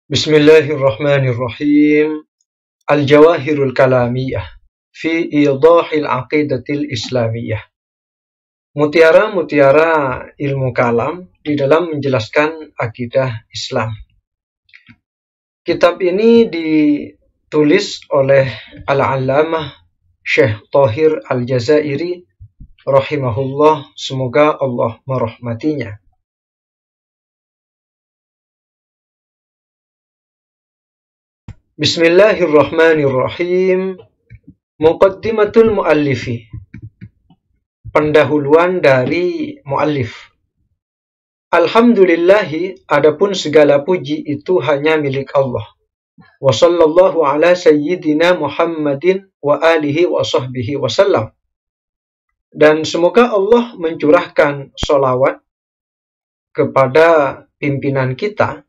Bismillahirrahmanirrahim. Al-Jawahirul Kalamiyah fi Idahil Aqidatil Islamiyah. Mutiara-mutiara ilmu kalam di dalam menjelaskan akidah Islam. Kitab ini ditulis oleh Al-Allamah Syekh Thahir Al-Jazairi rahimahullah, semoga Allah merahmatinya. Bismillahirrahmanirrahim. Muqaddimatul muallifi. Pendahuluan dari muallif. Alhamdulillahi, adapun segala puji itu hanya milik Allah. Wa sallallahu ala sayyidina Muhammadin wa alihi wa sahbihi wasallam. Dan semoga Allah mencurahkan sholawat kepada pimpinan kita,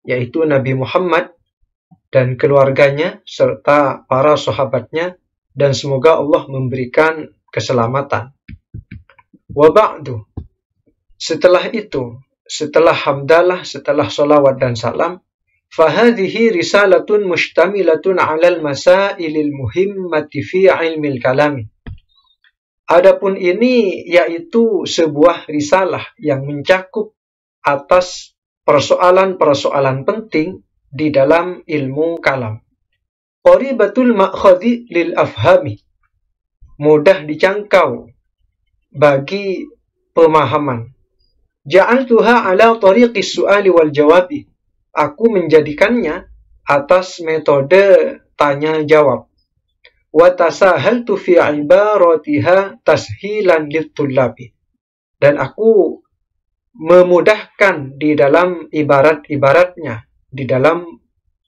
yaitu Nabi Muhammad dan keluarganya serta para sahabatnya, dan semoga Allah memberikan keselamatan. Wa ba'du, setelah itu, setelah hamdalah, setelah salawat dan salam, fahadhihi risalatun mustamilatun 'alal masailil muhimmati fi ilmil kalami. Adapun ini yaitu sebuah risalah yang mencakup atas persoalan-persoalan penting di dalam ilmu kalam. Qaribatul ma'khadhi lil afhami, mudah dijangkau bagi pemahaman. Ja'altuha ala tariqis su'ali wal jawabi, aku menjadikannya atas metode tanya jawab. Wa tasahaltu fi ibaratiha tashilan lit-tullabi, dan aku memudahkan di dalam ibarat-ibaratnya, di dalam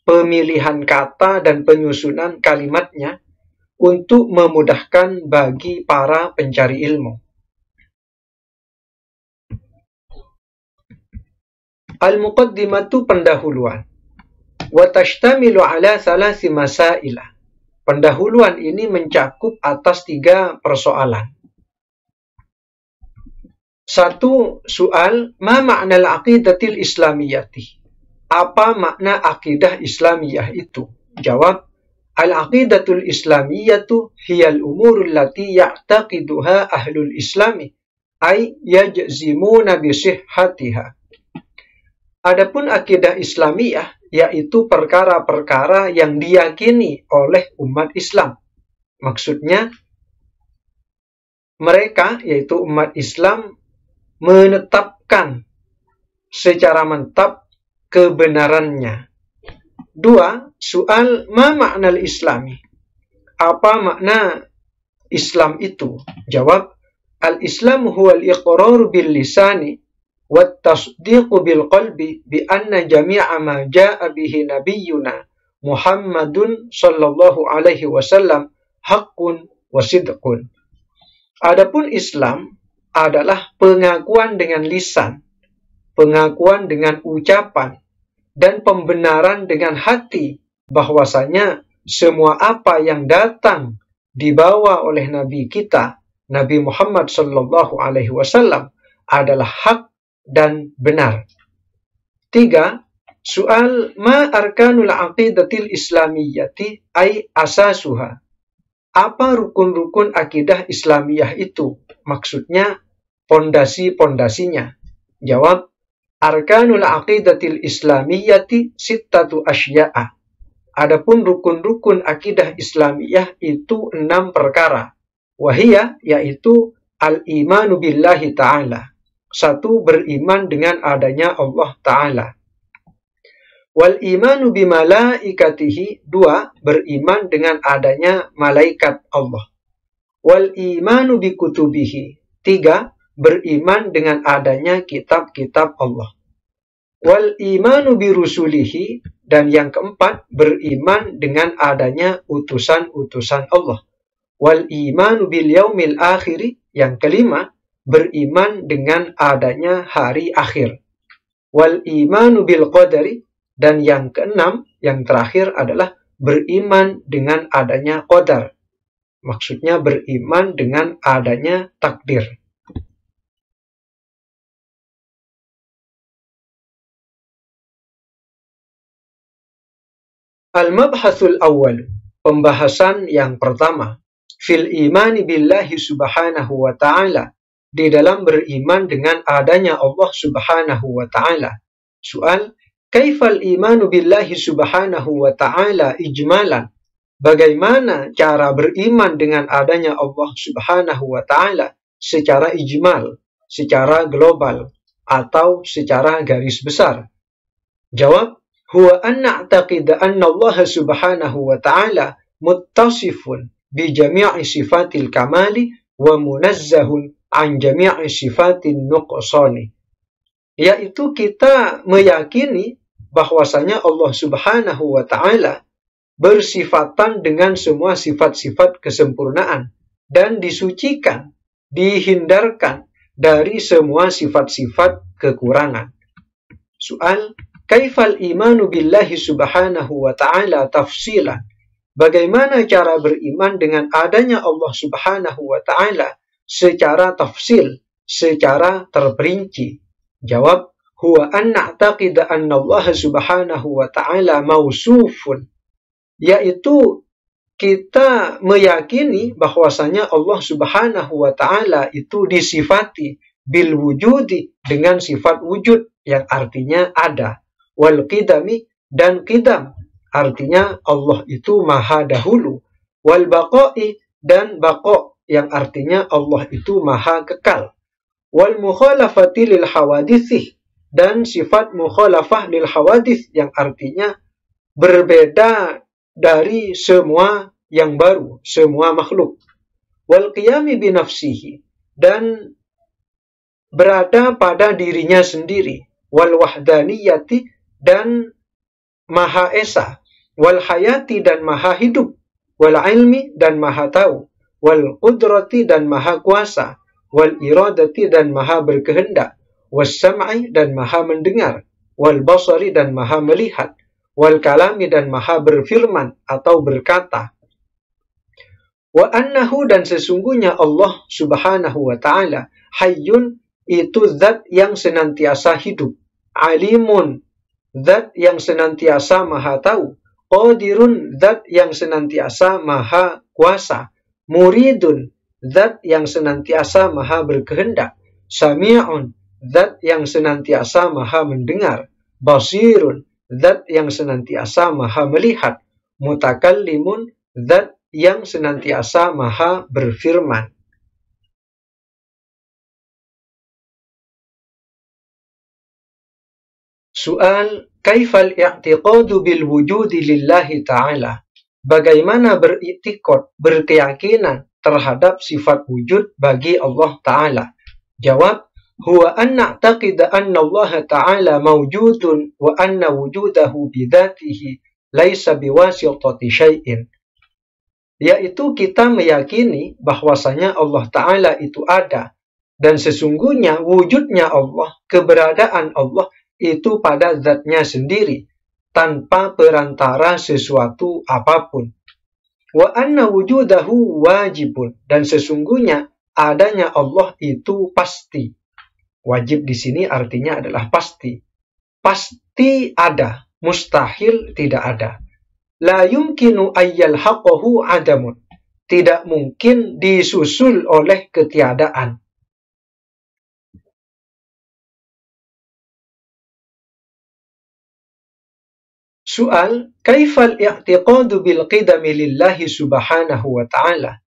pemilihan kata dan penyusunan kalimatnya untuk memudahkan bagi para pencari ilmu. Al-muqaddimatu, pendahuluan. Wa tashtamilu ala thalasi masailah. Pendahuluan ini mencakup atas 3 persoalan. 1. Soal, ma ma'na al-aqidatil islamiyyati? Apa makna akidah Islamiyah itu? Jawab, al-aqidatul islamiyyatu hiyal umurul lati ya'taqiduha ahlul islami, ay yajzimuna bisihhatiha. Adapun akidah Islamiyah yaitu perkara-perkara yang diyakini oleh umat Islam. Maksudnya, mereka, yaitu umat Islam, menetapkan secara mantap kebenarannya. 2. Soal, ma makna islami? Apa makna Islam itu? Jawab, al-Islam huwa al-iqrar bil lisani wa tasdiq bil qalbi bi anna jami'a ma jaa bihi nabiyyuna Muhammadun sallallahu alaihi wasallam haqqun wa sidqun. Adapun Islam adalah pengakuan dengan lisan, pengakuan dengan ucapan, dan pembenaran dengan hati bahwasanya semua apa yang datang dibawa oleh Nabi kita, Nabi Muhammad sallallahu alaihi wasallam, adalah hak dan benar. 3. Soal, ma arkanul aqidatil islamiyyati ay asasuha? Apa rukun-rukun akidah Islamiyah itu? Maksudnya, pondasi-pondasinya. Jawab, arkanul aqidatil islamiyyati sittatu asya'a. Adapun rukun-rukun akidah Islamiyah itu 6 perkara. Wahiyya, yaitu al-imanu billahi ta'ala. 1. Beriman dengan adanya Allah Ta'ala. Wal imanu bimalaikatihi. 2. Beriman dengan adanya malaikat Allah. Wal imanu bikutubihi. 3. Beriman dengan adanya kitab-kitab Allah. Wal imanu birusulihi, dan yang keempat, beriman dengan adanya utusan-utusan Allah. Wal imanu bil yaumil akhiri, yang kelima, beriman dengan adanya hari akhir. Wal imanu bil qadari, dan yang keenam, yang terakhir adalah beriman dengan adanya qadar. Maksudnya beriman dengan adanya takdir. Al-mabhasul awal, pembahasan yang pertama, fil imani billahi subhanahu wa ta'ala, di dalam beriman dengan adanya Allah subhanahu wa ta'ala. Soal, kaifal imanu billahi subhanahu wa ta'ala ijmalan, bagaimana cara beriman dengan adanya Allah subhanahu wa ta'ala secara ijmal, secara global, atau secara garis besar? Jawab, huwa an na'taqida anna Allah subhanahu wa ta'ala muttasifun bi jami'i sifatil kamali wa munazzahun an jami'i sifatin nuqsani. Yaitu kita meyakini bahwasanya Allah subhanahu wa ta'ala bersifatan dengan semua sifat-sifat kesempurnaan dan disucikan, dihindarkan dari semua sifat-sifat kekurangan. Soal, kaifal imanu billahi subhanahu wa ta'ala tafsilan, bagaimana cara beriman dengan adanya Allah subhanahu wa ta'ala secara tafsil, secara terperinci? Jawab, huwa an na'taqida anna Allah subhanahu wa ta'ala mausufun, yaitu kita meyakini bahwasanya Allah subhanahu wa ta'ala itu disifati bil wujudi, dengan sifat wujud yang artinya ada, wal qidami, dan qidam artinya Allah itu maha dahulu, wal baqa'i, dan baqa yang artinya Allah itu maha kekal, wal mukhalafati lil hawadithih, dan sifat mukhalafah lil hawadith yang artinya berbeda dari semua yang baru, semua makhluk, wal qiyami binafsihi, dan berada pada dirinya sendiri, wal wahdaniyati, dan maha esa, wal hayati, dan maha hidup, wal ilmi, dan maha tahu, wal qudrati, dan maha kuasa, wal iradati, dan maha berkehendak, was sam'i, dan maha mendengar, wal basari, dan maha melihat, wal kalami, dan maha berfirman atau berkata. Wa annahu, dan sesungguhnya Allah subhanahu wa ta'ala hayyun, itu zat yang senantiasa hidup, alimun, zat yang senantiasa maha tahu, qadirun, zat yang senantiasa maha kuasa, muridun, zat yang senantiasa maha berkehendak, sami'un, zat yang senantiasa maha mendengar, basirun, zat yang senantiasa maha melihat, mutakallimun, zat yang senantiasa maha berfirman. Soal, kaifal i'tiqadu bil wujudi lillahi ta'ala, bagaimana beriktikad, berkeyakinan terhadap sifat wujud bagi Allah Ta'ala? Jawab, huwa an na'taqida anna Allah Ta'ala mawjudun wa anna wujudahu bidatihi laisa biwasitati syai'in, yaitu kita meyakini bahwasanya Allah Ta'ala itu ada, dan sesungguhnya wujudnya Allah, keberadaan Allah itu pada zatnya sendiri, tanpa perantara sesuatu apapun. Wa anna wujudahu wajibun, dan sesungguhnya adanya Allah itu pasti. Wajib di sini artinya adalah pasti. Pasti ada, mustahil tidak ada. La yumkinu ayyal haqqahu adamun, tidak mungkin disusul oleh ketiadaan. Soal, kaifal i'tiqadu bil qidami lillahi subhanahu wa ta'ala,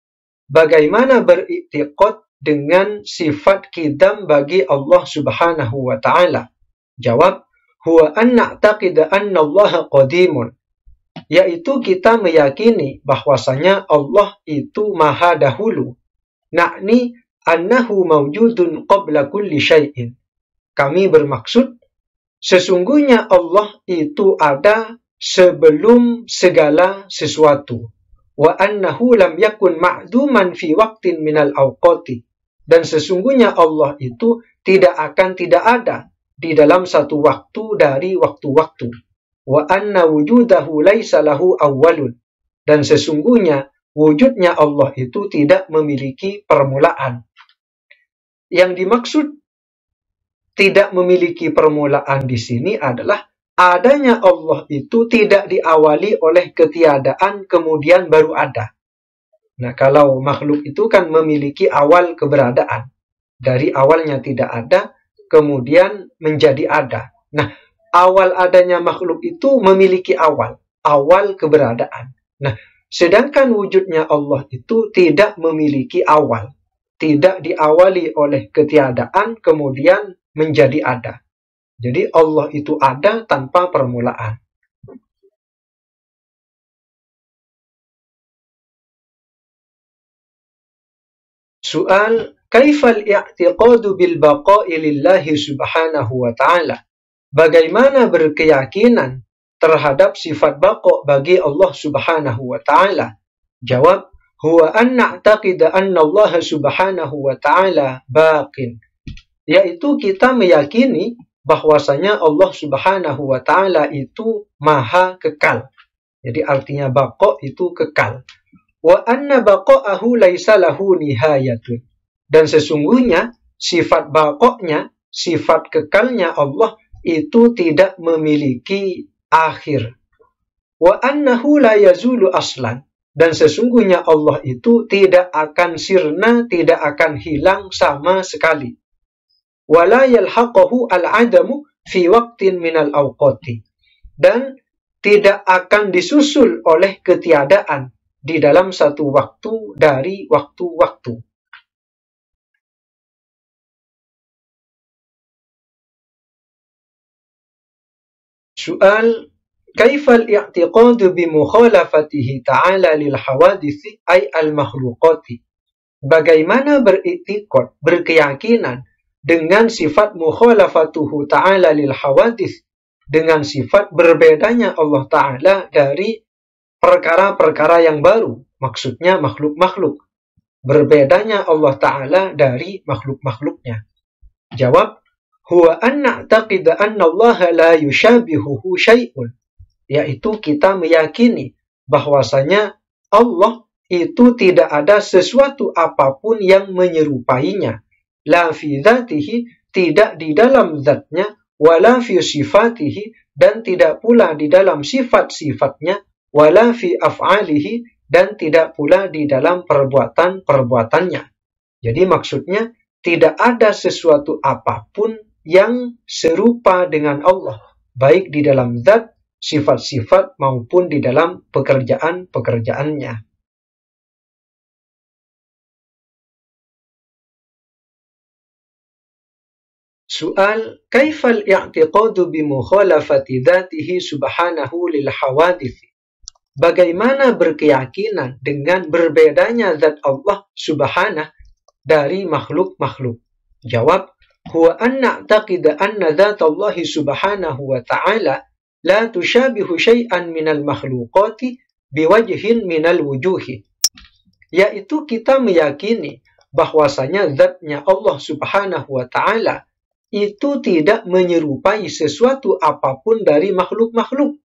bagaimana beriktikad dengan sifat qidam bagi Allah subhanahu wa ta'ala? Jawab, huwa an na'taqida anna Allah qadimun, yaitu kita meyakini bahwasanya Allah itu maha dahulu, na'ni annahu mawjudun qabla kulli syai'in, kami bermaksud sesungguhnya Allah itu ada sebelum segala sesuatu. Wa annahu lam yakun ma'duman fi waqtin minal awqati, dan sesungguhnya Allah itu tidak akan tidak ada di dalam satu waktu dari waktu-waktu. Wa anna wujudahu laisa lahu awwalun, dan sesungguhnya wujudnya Allah itu tidak memiliki permulaan. Yang dimaksud tidak memiliki permulaan di sini adalah adanya Allah itu tidak diawali oleh ketiadaan kemudian baru ada. Nah, kalau makhluk itu kan memiliki awal keberadaan. Dari awalnya tidak ada, kemudian menjadi ada. Nah, awal adanya makhluk itu memiliki awal keberadaan. Nah, sedangkan wujudnya Allah itu tidak memiliki awal. Tidak diawali oleh ketiadaan, kemudian menjadi ada. Jadi Allah itu ada tanpa permulaan. Soal, kaifal i'tiqadu bil baqa'i lillahi subhanahu wa ta'ala? Bagaimana berkeyakinan terhadap sifat baqa' bagi Allah subhanahu wa ta'ala? Jawab, huwa an na'taqida anna Allah subhanahu wa ta'ala baqin. Yaitu kita meyakini bahwasanya Allah subhanahu wa ta'ala itu maha kekal. Jadi artinya baqa' itu kekal. Wa anna baqa'ahu laisa lahu nihayatun. Dan sesungguhnya sifat baqa'nya, sifat kekalnya Allah itu tidak memiliki akhir. Wa annahu la yazulu aslan. Dan sesungguhnya Allah itu tidak akan sirna, tidak akan hilang sama sekali. Wa la yalhaqahu al-adamu fi waqtin minal awqati. Dan tidak akan disusul oleh ketiadaan di dalam satu waktu dari waktu-waktu. Soal, kaifal i'tiqadu bimukhalafatihi ta'ala lil hawadisi ay al-makhluqati? Bagaimana beriktikad, berkeyakinan dengan sifat mukhalafatuhu ta'ala lil hawadis, dengan sifat berbedanya Allah Ta'ala dari perkara-perkara yang baru, maksudnya makhluk-makhluk. Berbedanya Allah Ta'ala dari makhluk-makhluknya. Jawab, huwa an na'taqida anna Allah la yushabihuhu syai'un. Yaitu kita meyakini bahwasanya Allah itu tidak ada sesuatu apapun yang menyerupainya. La fi dzatihi, tidak di dalam zatnya, wala fi sifatihi, dan tidak pula di dalam sifat-sifatnya, wala fi af'alihi, dan tidak pula di dalam perbuatan-perbuatannya. Jadi maksudnya tidak ada sesuatu apapun yang serupa dengan Allah, baik di dalam zat, sifat-sifat maupun di dalam pekerjaan-pekerjaannya. Soal, kaifal i'tiqadu bimukhalafati dzatihi subhanahu lil hawadits? Bagaimana berkeyakinan dengan berbedanya zat Allah subhanahu dari makhluk-makhluk? Jawab, huwa an na'taqida anna dzat Allah subhanahu wa ta'ala la tushabihu syai'an minal makhluqati biwajhin minal wujuhi. Yaitu kita meyakini bahwasanya zatnya Allah subhanahu wa ta'ala itu tidak menyerupai sesuatu apapun dari makhluk-makhluk.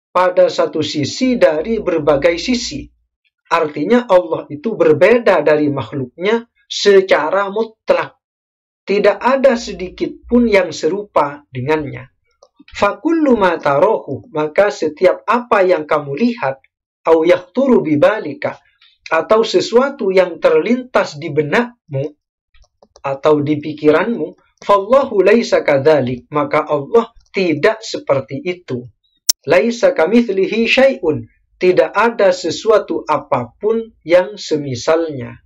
Pada satu sisi dari berbagai sisi. Artinya Allah itu berbeda dari makhluknya secara mutlak. Tidak ada sedikit pun yang serupa dengannya. Fakullu ma tarahu, maka setiap apa yang kamu lihat, au yahturu bibalika, atau sesuatu yang terlintas di benakmu atau di pikiranmu, fallahu laisa kadzalik, maka Allah tidak seperti itu. Laisa kamitslihi syai'un, tidak ada sesuatu apapun yang semisalnya.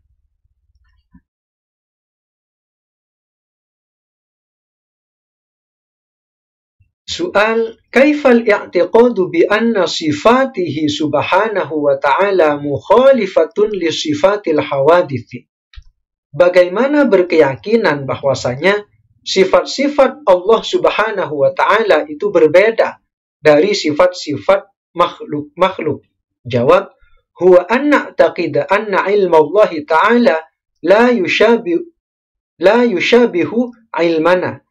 Soal, kaifal i'tiqadu bi anna sifatihi subhanahu wa ta'ala mukhalifatun li sifatil hawadithi? Bagaimana berkeyakinan bahwasanya sifat-sifat Allah subhanahu wa ta'ala itu berbeda dari sifat-sifat makhluk-makhluk? Jawab, huwa an na'taqida anna ilma Allah ta'ala la yushabihu ilmana.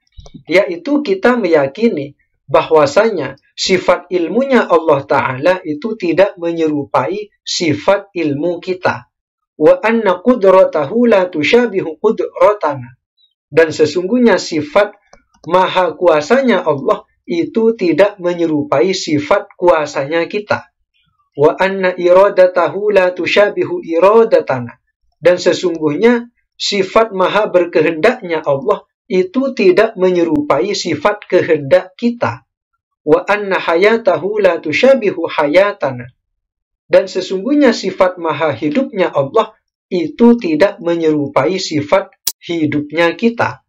Yaitu kita meyakini bahwasanya sifat ilmunya Allah Ta'ala itu tidak menyerupai sifat ilmu kita. Wa anna qudratahu la tushabihu qudratana. Dan sesungguhnya sifat maha kuasanya Allah itu tidak menyerupai sifat kuasanya kita. Wa anna iradatahu la tusyabihu iradatana. Dan sesungguhnya sifat maha berkehendaknya Allah itu tidak menyerupai sifat kehendak kita. Wa anna hayatahu la tusyabihu hayatana. Dan sesungguhnya sifat maha hidupnya Allah itu tidak menyerupai sifat hidupnya kita.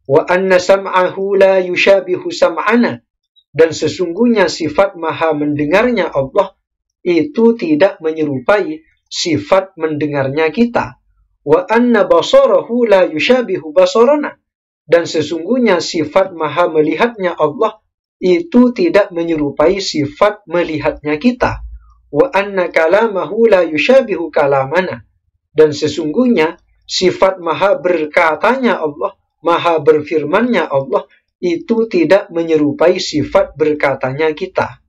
Wa anna sam'ahu la yusyabihu sam'ana. Dan sesungguhnya sifat maha mendengarnya Allah itu tidak menyerupai sifat mendengarnya kita. Wa anna basarahu la yusyabihu basarana. Dan sesungguhnya sifat maha melihatnya Allah itu tidak menyerupai sifat melihatnya kita. Wa anna kalamahu la yusyabihu kalamana. Dan sesungguhnya sifat maha berkatanya Allah, maha berfirmannya Allah itu tidak menyerupai sifat berkatanya kita.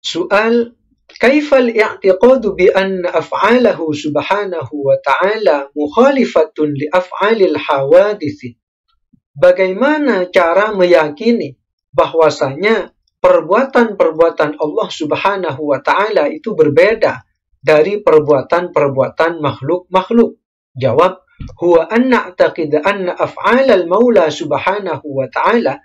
Soal, kaifal i'tiqadu bi anna af'alahu subhanahu wa ta'ala mukhalifatun li af'alil hawadisi? Bagaimana cara meyakini bahwasanya perbuatan-perbuatan Allah subhanahu wa ta'ala itu berbeda dari perbuatan-perbuatan makhluk-makhluk? Jawab, huwa an na'taqid anna af'alal maula subhanahu wa ta'ala,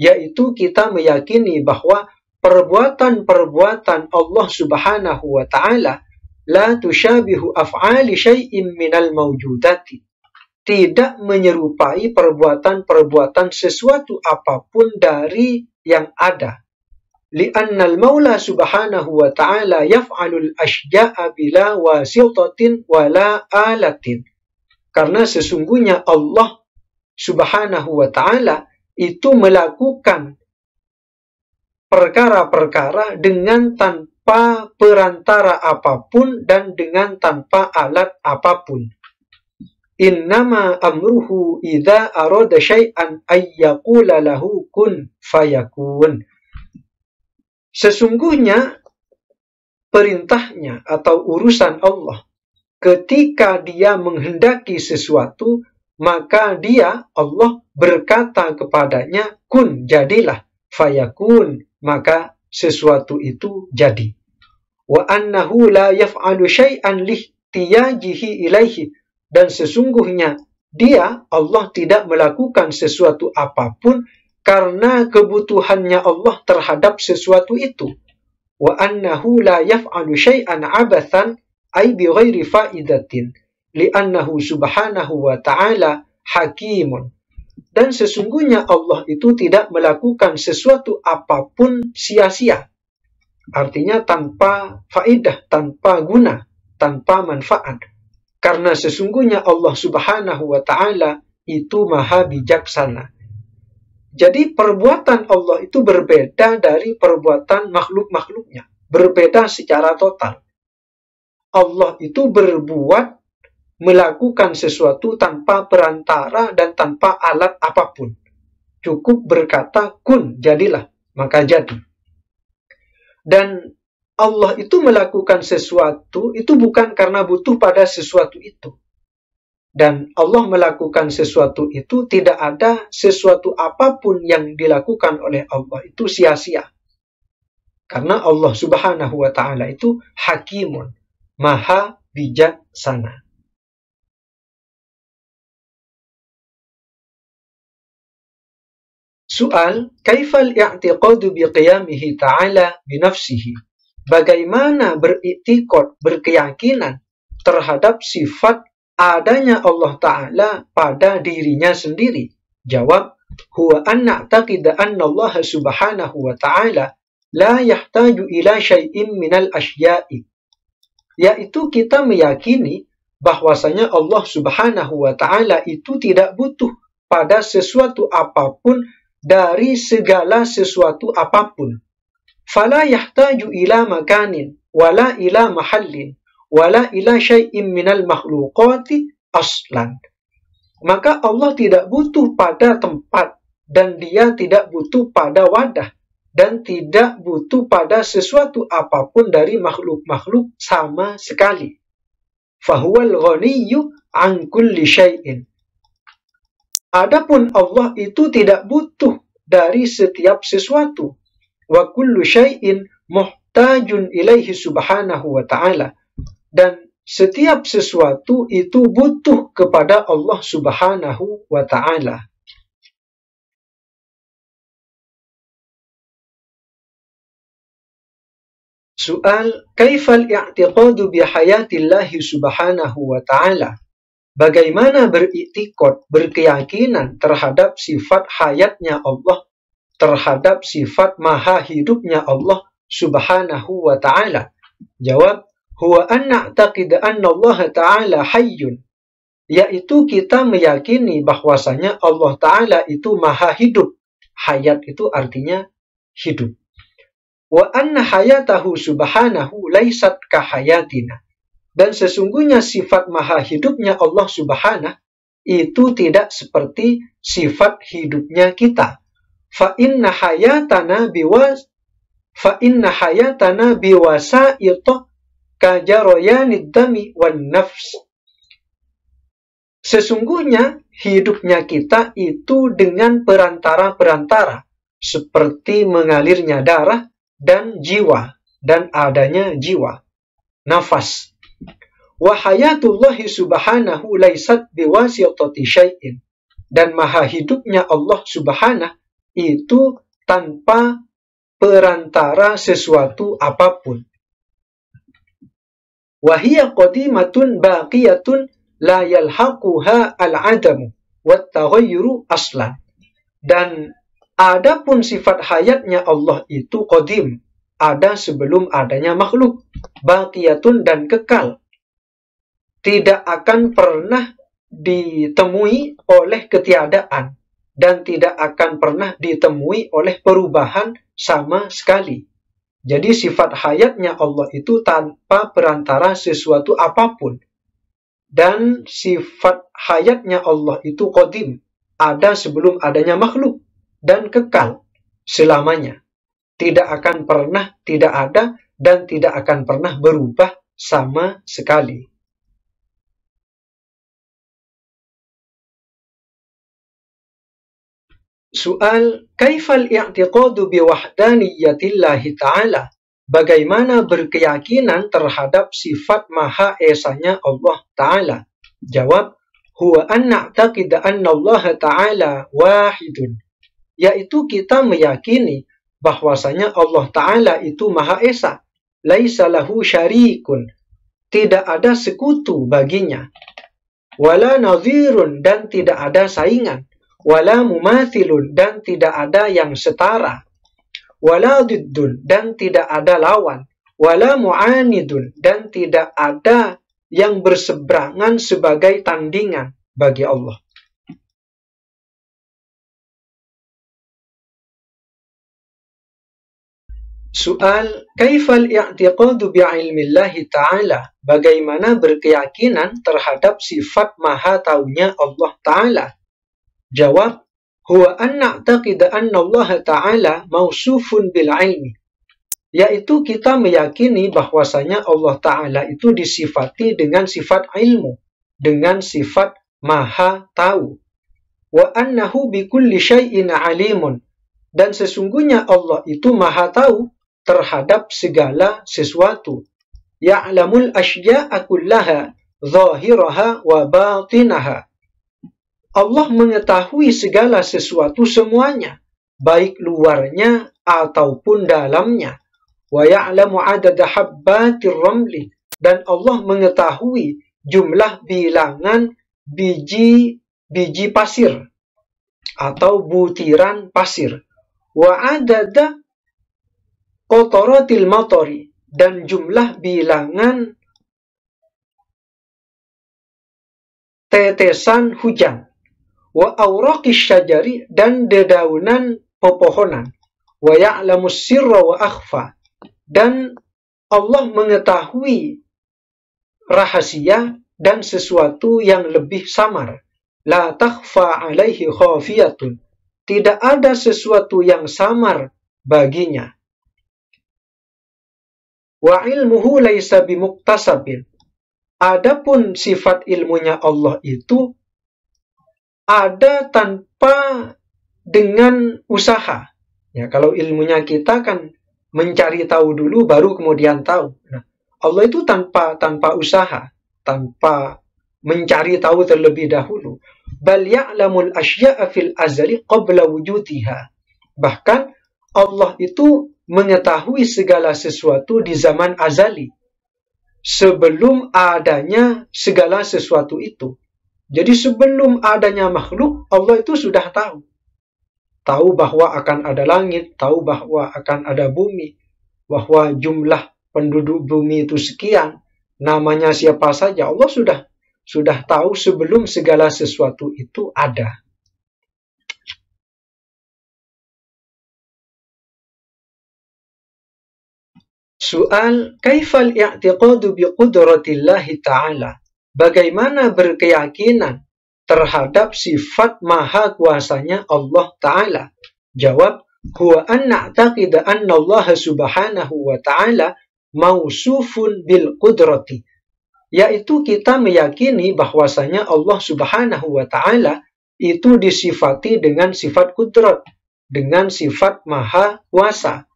yaitu kita meyakini bahwa perbuatan-perbuatan Allah subhanahu wa ta'ala la tusyabihu af'ali syai'im minal mawjudati, tidak menyerupai perbuatan-perbuatan sesuatu apapun dari yang ada. Li'annal maula subhanahu wa ta'ala yaf'alul asya'a bila wasitatin wala alatin. Karena sesungguhnya Allah subhanahu wa ta'ala itu melakukan perkara-perkara dengan tanpa perantara apapun dan dengan tanpa alat apapun. Innama amruhu idza arada syai'an ayyaqula lahu kun fayakun. Sesungguhnya perintahnya atau urusan Allah, ketika dia menghendaki sesuatu, maka dia, Allah, berkata kepadanya, kun, jadilah, fayakun, maka sesuatu itu jadi. Wa annahu la yaf'alu syai'an lihtiyajihi ilaihi. Dan sesungguhnya dia, Allah, tidak melakukan sesuatu apapun karena kebutuhannya Allah terhadap sesuatu itu. Wa annahu la yaf'alu syai'an abathan ay bi ghairi faidatin li'annahu subhanahu wa ta'ala hakimun. Dan sesungguhnya Allah itu tidak melakukan sesuatu apapun sia-sia. Artinya tanpa faedah, tanpa guna, tanpa manfaat. Karena sesungguhnya Allah subhanahu wa ta'ala itu maha bijaksana. Jadi perbuatan Allah itu berbeda dari perbuatan makhluk-makhluknya. Berbeda secara total. Allah itu berbuat, melakukan sesuatu tanpa perantara dan tanpa alat apapun. Cukup berkata, kun, jadilah, maka jadi. Dan Allah itu melakukan sesuatu, itu bukan karena butuh pada sesuatu itu. Dan Allah melakukan sesuatu itu, tidak ada sesuatu apapun yang dilakukan oleh Allah itu sia-sia. Karena Allah subhanahu wa ta'ala itu hakimun, maha bijaksana. Soal, kaifal i'tiqadu biqiyamihi ta'ala binafsihi? Bagaimana beriktikad, berkeyakinan terhadap sifat adanya Allah Ta'ala pada dirinya sendiri? Jawab, huwa an na'taqida anna Allah subhanahu wa ta'ala la yahtaju ila syai'in minal asya'i. Yaitu kita meyakini bahwasanya Allah subhanahu wa ta'ala itu tidak butuh pada sesuatu apapun dari segala sesuatu apapun. Fala yahtaju ila makanin, wala ila mahallin, wala ila syai'in minal makhluqati aslan. Maka Allah tidak butuh pada tempat, dan dia tidak butuh pada wadah, dan tidak butuh pada sesuatu apapun dari makhluk-makhluk sama sekali. fahuwal ghaniyyu an kulli syai'in. Adapun Allah itu tidak butuh dari setiap sesuatu. Wa kullu syai'in muhtajun ilaihi subhanahu wa ta'ala. Dan setiap sesuatu itu butuh kepada Allah subhanahu wa ta'ala. Soal, kaifal i'tiqadu bihayatillahi subhanahu wa ta'ala? Bagaimana beriktikad, berkeyakinan terhadap sifat hayatnya Allah, terhadap sifat maha hidupnya Allah subhanahu wa ta'ala? Jawab, huwa an na'taqid anna Allah ta'ala hayyun, yaitu kita meyakini bahwasanya Allah ta'ala itu maha hidup. Hayat itu artinya hidup. Wa anna hayatahu subhanahu laisat kahayatina. Dan sesungguhnya sifat maha hidupnya Allah subhanahu itu tidak seperti sifat hidupnya kita. Fa inna hayatana biwasa'ita kajaroyanid dami wan nafs. Sesungguhnya hidupnya kita itu dengan perantara-perantara, seperti mengalirnya darah dan jiwa, dan adanya jiwa, nafas. Wa hayatullahi subhanahu laisat biwasitati syai'in. Dan maha hidupnya Allah subhanahu itu tanpa perantara sesuatu apapun. Wa hiya qadimatun baqiyatun la yalhaquha al-'adamu wat taghayyuru aslan. Dan adapun sifat hayatnya Allah itu qadim, ada sebelum adanya makhluk, baqiyatun dan kekal, tidak akan pernah ditemui oleh ketiadaan dan tidak akan pernah ditemui oleh perubahan sama sekali. Jadi sifat hayatnya Allah itu tanpa perantara sesuatu apapun. Dan sifat hayatnya Allah itu qadim, ada sebelum adanya makhluk dan kekal selamanya. Tidak akan pernah tidak ada dan tidak akan pernah berubah sama sekali. Soal, kaifal i'tiqadu biwahdaniyatillahi ta'ala? Bagaimana berkeyakinan terhadap sifat maha esanya Allah Ta'ala? Jawab, huwa an na'taqida anna Allah Ta'ala wahidun. Yaitu kita meyakini bahwasanya Allah Ta'ala itu maha esa. Laisa lahu syarikun. Tidak ada sekutu baginya. Wala nadhirun, dan tidak ada saingan. Wala mumathilun, dan tidak ada yang setara. Wala diddun, dan tidak ada lawan. Wala mu'anidun, dan tidak ada yang berseberangan sebagai tandingan bagi Allah. Soal, kaifal i'tiqadu bi'ilmillahi ta'ala? Bagaimana berkeyakinan terhadap sifat maha taunya Allah Ta'ala? Jawab, huwa an na'taqida anna Allah Ta'ala mausufun bil ilmi. Yaitu kita meyakini bahwasanya Allah Ta'ala itu disifati dengan sifat ilmu, dengan sifat maha tahu. Wa annahu bikulli syai'in alimun. Dan sesungguhnya Allah itu maha tahu terhadap segala sesuatu. Ya'lamul asya'a kullaha zahiraha wa batinaha. Allah mengetahui segala sesuatu semuanya, baik luarnya ataupun dalamnya. Wa ya'lamu 'adada habbatir ramli. Dan Allah mengetahui jumlah bilangan biji pasir atau butiran pasir. Wa 'adada qataratil matari, dan jumlah bilangan tetesan hujan. Wa awraqis syajari, dan dedaunan pepohonan. Wa ya'lamus sirra wa akhfa, dan Allah mengetahui rahasia dan sesuatu yang lebih samar. La takhfa alaihi khafiyatun, tidak ada sesuatu yang samar baginya. Wa ilmuhu laisa bimuktasabin, Adapun sifat ilmunya Allah itu ada tanpa dengan usaha. Ya, kalau ilmunya kita kan mencari tahu dulu baru kemudian tahu. Nah, Allah itu tanpa usaha, tanpa mencari tahu terlebih dahulu. Bal ya'lamul asya'a fil azali qabla wujudiha. Bahkan Allah itu mengetahui segala sesuatu di zaman azali, sebelum adanya segala sesuatu itu. Jadi sebelum adanya makhluk, Allah itu sudah tahu. Tahu bahwa akan ada langit, tahu bahwa akan ada bumi, bahwa jumlah penduduk bumi itu sekian, namanya siapa saja, Allah sudah tahu sebelum segala sesuatu itu ada. Soal, kaifal i'tiqadu biqudratillahi ta'ala? Bagaimana berkeyakinan terhadap sifat maha kuasanya Allah Ta'ala? Jawab, huwa an na'taqida anna Allah subhanahu wa ta'ala mausufun bil qudrati. Yaitu kita meyakini bahwasanya Allah subhanahu wa ta'ala itu disifati dengan sifat kudrat, dengan sifat maha kuasa.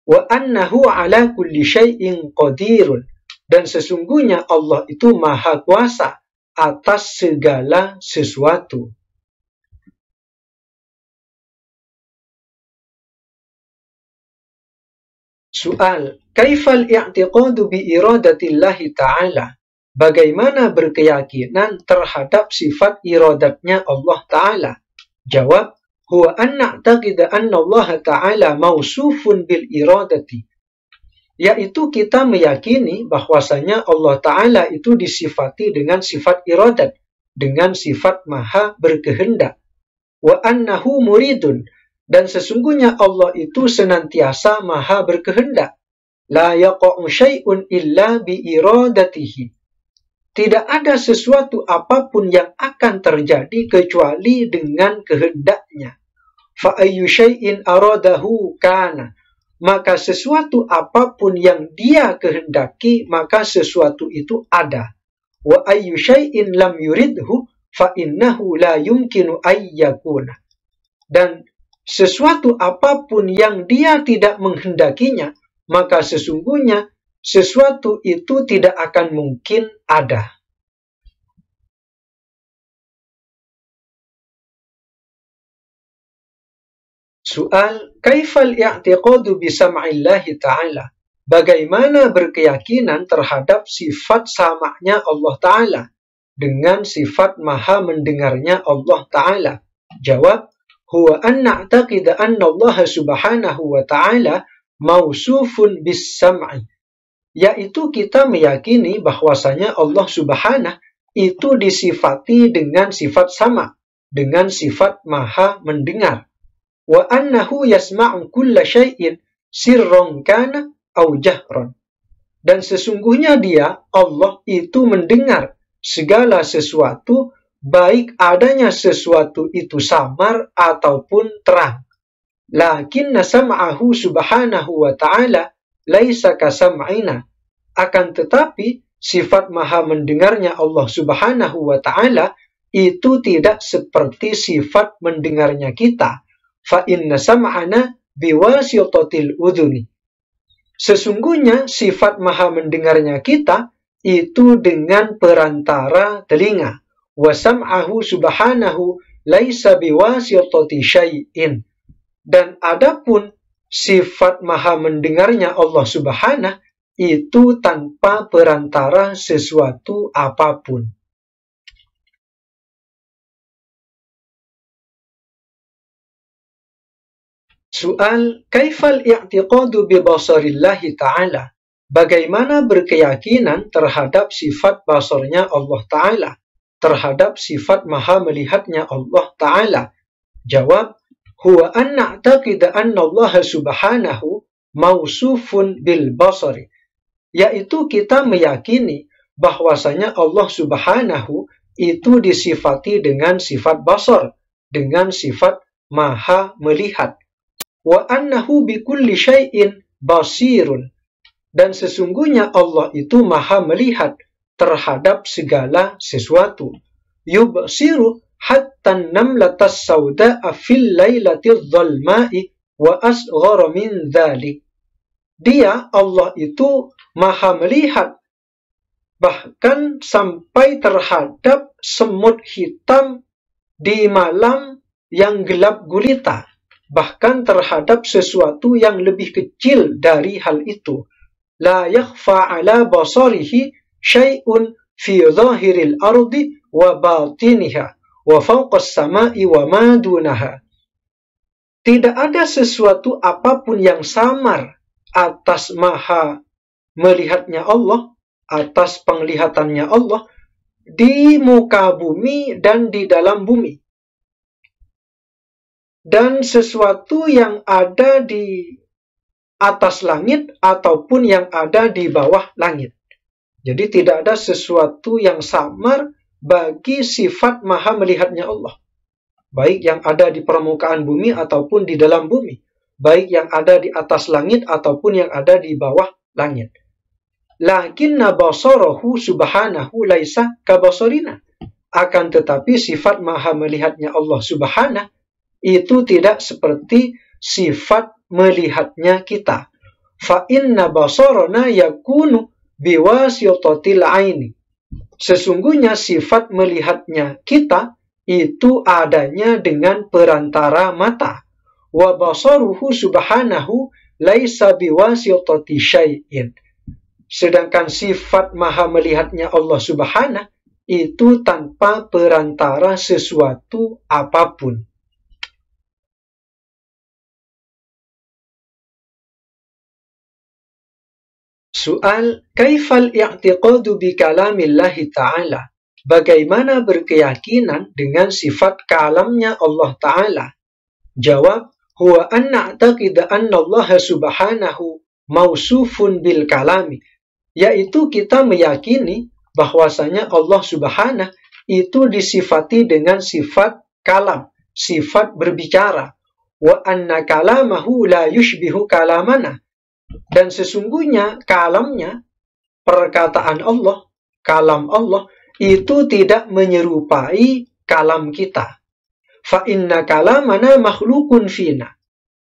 Wa annahu ala kulli syai'in qadirun. Dan sesungguhnya Allah itu maha kuasa atas segala sesuatu. Soal, kaifal i'tiqadu bi iradatillahi ta'ala? Bagaimana berkeyakinan terhadap sifat iradatnya Allah Ta'ala? Jawab, huwa an na'taqida anna Allah Ta'ala mausufun bil iradati. Yaitu kita meyakini bahwasanya Allah Ta'ala itu disifati dengan sifat iradat, dengan sifat maha berkehendak. Wa annahu muridun, dan sesungguhnya Allah itu senantiasa maha berkehendak. La yaqa'u syai'un illa bi iradatihi. Tidak ada sesuatu apapun yang akan terjadi kecuali dengan kehendaknya. Fa ayyu syai'in aradahu kana. Maka sesuatu apapun yang dia kehendaki, maka sesuatu itu ada. Wa ayyu syai'in lam yuridhu fa innahu la yumkinu ayyakuna. Dan sesuatu apapun yang dia tidak menghendakinya, maka sesungguhnya sesuatu itu tidak akan mungkin ada. Soal, kaifal i'tiqadu bi sam'illahi ta'ala? Bagaimana berkeyakinan terhadap sifat sama'nya Allah Ta'ala dengan sifat maha mendengarnya Allah Ta'ala? Jawab, huwa an na'taqida anna Allah subhanahu wa ta'ala mausufun bis sam'i. Yaitu kita meyakini bahwasanya Allah subhanahu itu disifati dengan sifat sama, dengan sifat maha mendengar. Wa annahu yasma'u kulla syai'in sirran kana au jahran. Dan sesungguhnya dia, Allah itu mendengar segala sesuatu, baik adanya sesuatu itu samar ataupun terang. Lakinna sam'ahu subhanahu wa ta'ala laisa kasam'ina. Akan tetapi sifat maha mendengarnya Allah subhanahu wa ta'ala itu tidak seperti sifat mendengarnya kita. Fa inna sam'ana biwasitatil udhuni. Sesungguhnya sifat maha mendengarnya kita itu dengan perantara telinga. Wa sam'ahu subhanahu laisa biwasitati syai'in. Dan adapun sifat maha mendengarnya Allah subhanahu itu tanpa perantara sesuatu apapun. Soal, kaifal i'tiqadu bi basarillahi ta'ala? Bagaimana berkeyakinan terhadap sifat basarnya Allah Ta'ala, terhadap sifat maha melihatnya Allah Ta'ala? Jawab, huwa an na'taqida anna Allah subhanahu mausufun bil basari. Yaitu kita meyakini bahwasanya Allah subhanahu itu disifati dengan sifat basar, dengan sifat maha melihat. Wa annahu bikulli syai'in basirun. Dan sesungguhnya Allah itu maha melihat terhadap segala sesuatu. Yubsiru hatta namlatas sauda'a fil lailatil dhalma'i wa asghara min dhalik. Dia, Allah itu maha melihat bahkan sampai terhadap semut hitam di malam yang gelap gulita, bahkan terhadap sesuatu yang lebih kecil dari hal itu. La yakhfa ala basarihi syai'un fi zahiril ardi wa batiniha wa fawqas sama'i wa ma dunaha. Tidak ada sesuatu apapun yang samar atas maha melihatnya Allah, atas penglihatannya Allah di muka bumi dan di dalam bumi. Dan sesuatu yang ada di atas langit ataupun yang ada di bawah langit. Jadi tidak ada sesuatu yang samar bagi sifat maha melihatnya Allah. Baik yang ada di permukaan bumi ataupun di dalam bumi. Baik yang ada di atas langit ataupun yang ada di bawah langit. Lakinna basarahu subhanahu laisa kabasarina. Akan tetapi sifat maha melihatnya Allah subhanahu itu tidak seperti sifat melihatnya kita. Fa inna basarana yakunu biwasitatil aini. Sesungguhnya sifat melihatnya kita itu adanya dengan perantara mata. Wa basaruhu subhanahu laisa biwasitati syai'in. Sedangkan sifat maha melihatnya Allah subhanahu itu tanpa perantara sesuatu apapun. Soal, kaifal i'tiqadu bi kalamillahi ta'ala? Bagaimana berkeyakinan dengan sifat kalamnya Allah Ta'ala? Jawab, huwa an na'taqida anna Allah subhanahu mausufun bil kalami. Yaitu kita meyakini bahwasanya Allah subhanahu itu disifati dengan sifat kalam, sifat berbicara. Wa anna kalamahu la yushbihu kalamana. Dan sesungguhnya kalamnya, perkataan Allah, kalam Allah, itu tidak menyerupai kalam kita. Fa inna kalamana makhlukun fina.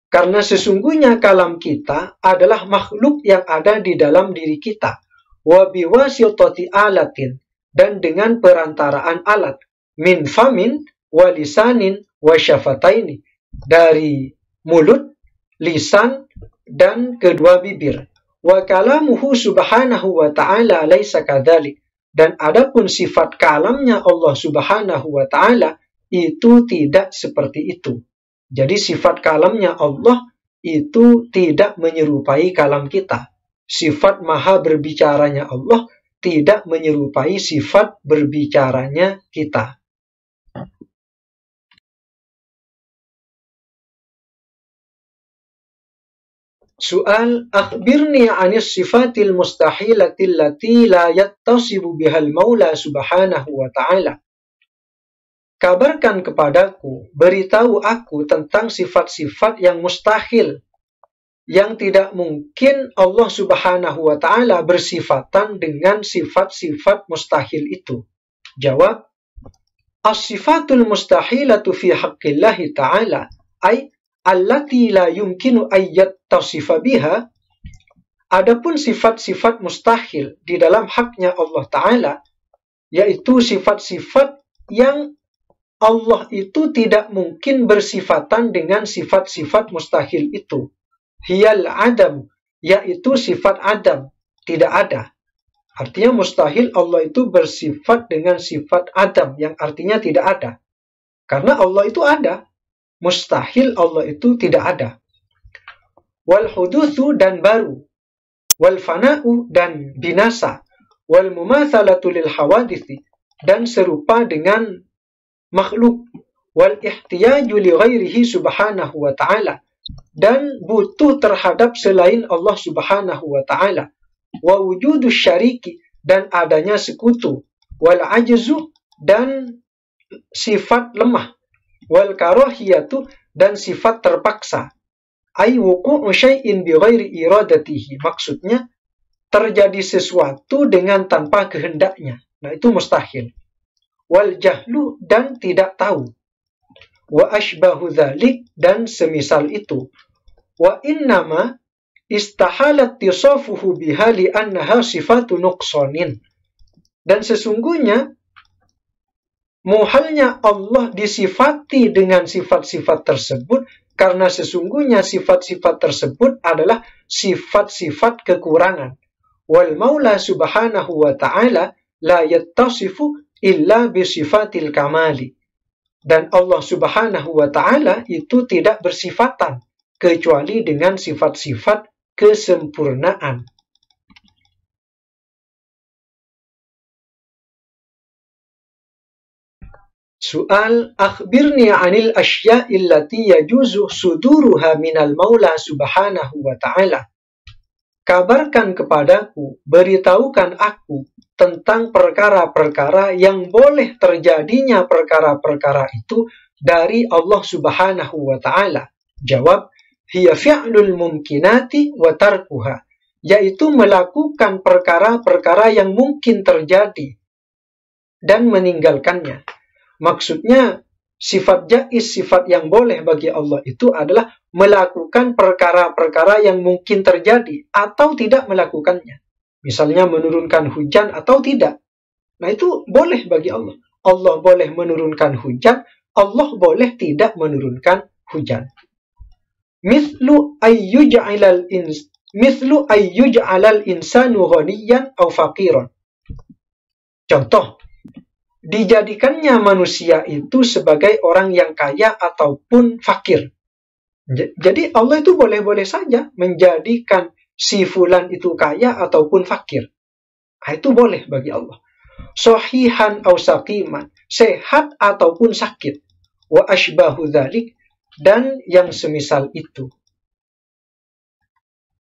Karena sesungguhnya kalam kita adalah makhluk yang ada di dalam diri kita. Wa biwasitati alatin. Dan dengan perantaraan alat. Min famin wa lisanin wa syafataini. Dari mulut, lisan, dan kedua bibir. Wa kalamuhu subhanahu wa ta'ala laisa kadzalik. Dan adapun sifat kalamnya Allah subhanahu wa ta'ala itu tidak seperti itu. Jadi sifat kalamnya Allah itu tidak menyerupai kalam kita. Sifat maha berbicaranya Allah tidak menyerupai sifat berbicaranya kita. Soal, akhbirni anis sifatil mustahilatil lati la yattasibu bihal maula subhanahu wa ta'ala. Kabarkan kepadaku, beritahu aku tentang sifat-sifat yang mustahil, yang tidak mungkin Allah subhanahu wa ta'ala bersifatan dengan sifat-sifat mustahil itu. Jawab, as-sifatul mustahilatu fi haqqillahi ta'ala, ay allati la yumkinu ayyat tasifa biha. Adapun sifat-sifat mustahil di dalam haknya Allah Ta'ala, yaitu sifat-sifat yang Allah itu tidak mungkin bersifatan dengan sifat-sifat mustahil itu. Hiyal adam, yaitu sifat adam, tidak ada. Artinya mustahil Allah itu bersifat dengan sifat adam, yang artinya tidak ada. Karena Allah itu ada. Mustahil Allah itu tidak ada. Wal hudutsu dan baru. Wal fana'u dan binasa. Wal mumatsalatu lil hawadithi dan serupa dengan makhluk. Wal ihtiyaju li ghairihi subhanahu wa ta'ala dan butuh terhadap selain Allah subhanahu wa ta'ala. Wa wujudus syariki dan adanya sekutu. Wal ajzu dan sifat lemah. Wal karahiyatu dan sifat terpaksa. Ay wuqu'u syai'in bi ghairi iradatihi. Maksudnya terjadi sesuatu dengan tanpa kehendaknya. Nah, itu mustahil. Wal jahlu, dan tidak tahu. Wa ashbahu dzalik, dan semisal itu. Wa innama istahalat tisafuhu biha li annaha sifatu nuqsanin. Dan sesungguhnya muhalnya Allah disifati dengan sifat-sifat tersebut karena sesungguhnya sifat-sifat tersebut adalah sifat-sifat kekurangan. Wal maula subhanahu wa ta'ala la yattasifu illa bisifatil kamali. Dan Allah subhanahu wa ta'ala itu tidak bersifatan kecuali dengan sifat-sifat kesempurnaan. Soal, akhbirni anil asya'i allati yajuzu suduruha minal maula subhanahu wa ta'ala. Kabarkan kepadaku, beritahukan aku tentang perkara-perkara yang boleh terjadinya perkara-perkara itu dari Allah subhanahu wa ta'ala. Jawab, hiya fi'lul mumkinati wa tarkuha. Yaitu melakukan perkara-perkara yang mungkin terjadi dan meninggalkannya. Maksudnya, sifat jaiz, sifat yang boleh bagi Allah itu adalah melakukan perkara-perkara yang mungkin terjadi atau tidak melakukannya. Misalnya menurunkan hujan atau tidak. Nah, itu boleh bagi Allah. Allah boleh menurunkan hujan, Allah boleh tidak menurunkan hujan. Mithlu ayyuj'alal insanu ghaniyan aw faqiran. Contoh, dijadikannya manusia itu sebagai orang yang kaya ataupun fakir. Jadi Allah itu boleh-boleh saja menjadikan si fulan itu kaya ataupun fakir. Nah, itu boleh bagi Allah. Sahihan aw saqiman, sehat ataupun sakit. Wa ashbahu dzalik, dan yang semisal itu.